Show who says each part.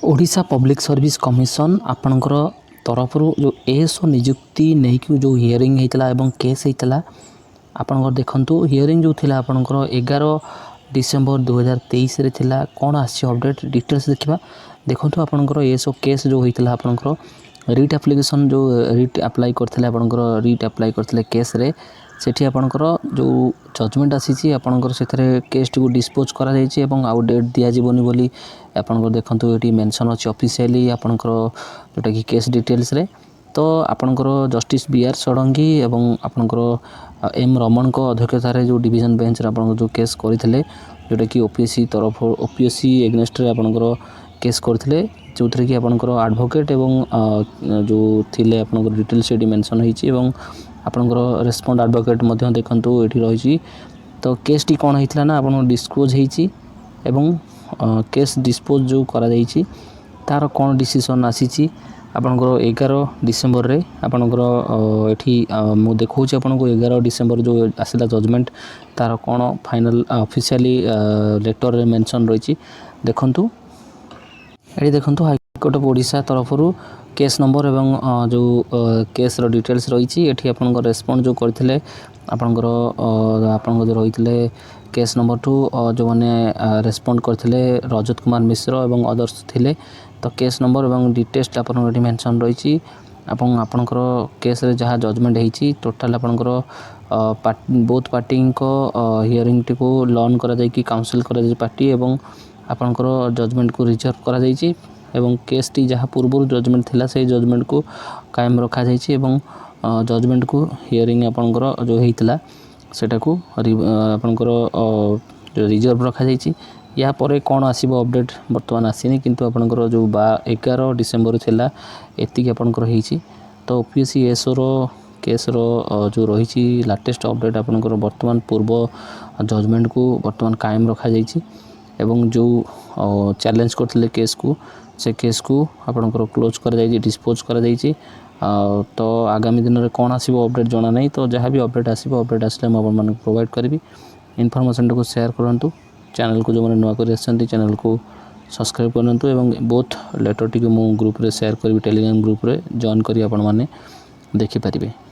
Speaker 1: Odisha public service commission आपणकर तरफ जो एएसओ नियुक्ति नहीं कि जो हियरिंग होता एवं केस होता आपणकर देखु हियरिंग जो थिला आपणकर 11 डिसेम्बर 2023 रे थिला कौन आसी अपडेट डिटेल्स देखा देखो आपणकर एएसओ केस जो होता आपणकर रिट एप्लिकेशन जो रिट अप्लाई करते आपणकर रिट अप्लाई करते केस रे सेठी आपणकर जो जजमेंट आसी आपणकर से केस टी डिस्पोज करा जायछि एवं आउ डेट दिया जीवनी बोली आपणकर देखंतु एटी मेंशन अछि ऑफिशियली आपणकर जोटा कि केस डिटेल्स रे तो आपणकर जस्टिस बीआर षडंगी एवं आपणकर एम रमन को अध्यक्षता रे जो डिवीजन बेंच रे आपणकर जो केस करथिले जोटा कि ओपीएससी तरफ ओपीएससी एग्नेस्ट रे आपणकर केस करथिले जो थरे कि आपणकर एडवोकेट एवं जो थिले आपणकर डिटेल्स एटी मेंशन होईछि एवं आपणकर रेस्पोंड एडवोकेट मध्य देखंतु एठी रहिछि तो केस टी कोन हेतला ना आपन डिस्क्लोज होईछि एवं केस डिस्पोज जो करा जायछि तार कोन डिसीजन आसीछि आपनकर 11 डिसेम्बर रे आपनकर एठी मु देखौछि आपनको 11 डिसेम्बर जो आसिला जजमेंट तार कोन फाइनल ऑफिशियली लेटर रे मेंशन रहिछि देखंतु एठी देखंतु हाईकोर्ट ऑफ ओडिशा तरफरु केस नंबर एवं जो केस रो डिटेल्स रही एठी आपनकर रेस्पोंड जो करथिले आपनकर जो रहिथिले केस नंबर 2 जो माने रेस्पोंड करथिले रजत कुमार मिश्र एवं अदर्स थिले तो केस नंबर एवं डिटेल्स आपनकर एठी मेंशन रही आपन आपनकर केस रे जहा जजमेंट हेछि टोटल आपनकर बोथ पार्टी को हियरिंग टी को लर्न करा जाय कि काउंसिल करा जाय पार्टी एवं आपनकर जजमेंट को रिजर्व करा जायछि एवं केस टी जहाँ पूर्व जजमेंट थिला से जजमेंट को कायम रखा जायछि एवं जजमेंट को हियरिंग आपनकर जो हेतिला सेटा को आपनकर जो रिजर्व रखा जायछि या परे कोन आसीबो अपडेट वर्तमान आसीनी किंतु आपनकर जो 11 डिसेम्बर थिला एतिक आपनकर हेछि तो ओपीएससी एसओ रो केस रो जो रहिछि लेटेस्ट अपडेट आपनकर वर्तमान पूर्व जजमेंट को वर्तमान कायम रखा जायछि एवं जो चैलेंज करथिले केस को से केस को आपनकर क्लोज कर जायछि डिस्पोज कर जायछि तो आगामी दिन रे कोन आसीबो अपडेट जणा नै तो जहाँ भी अपडेट आसीबो अपडेट आसले हम आपन प्रोवाइड करबी इनफॉरमेशन को शेयर करंतु चैनल को जो माने नुआ कर आछंती चैनल को सब्सक्राइब करंतु एवं बोथ लेटर टी को मो ग्रुप रे शेयर करबी टेलीग्राम ग्रुप रे जॉइन करी आपन माने देखि परिबे।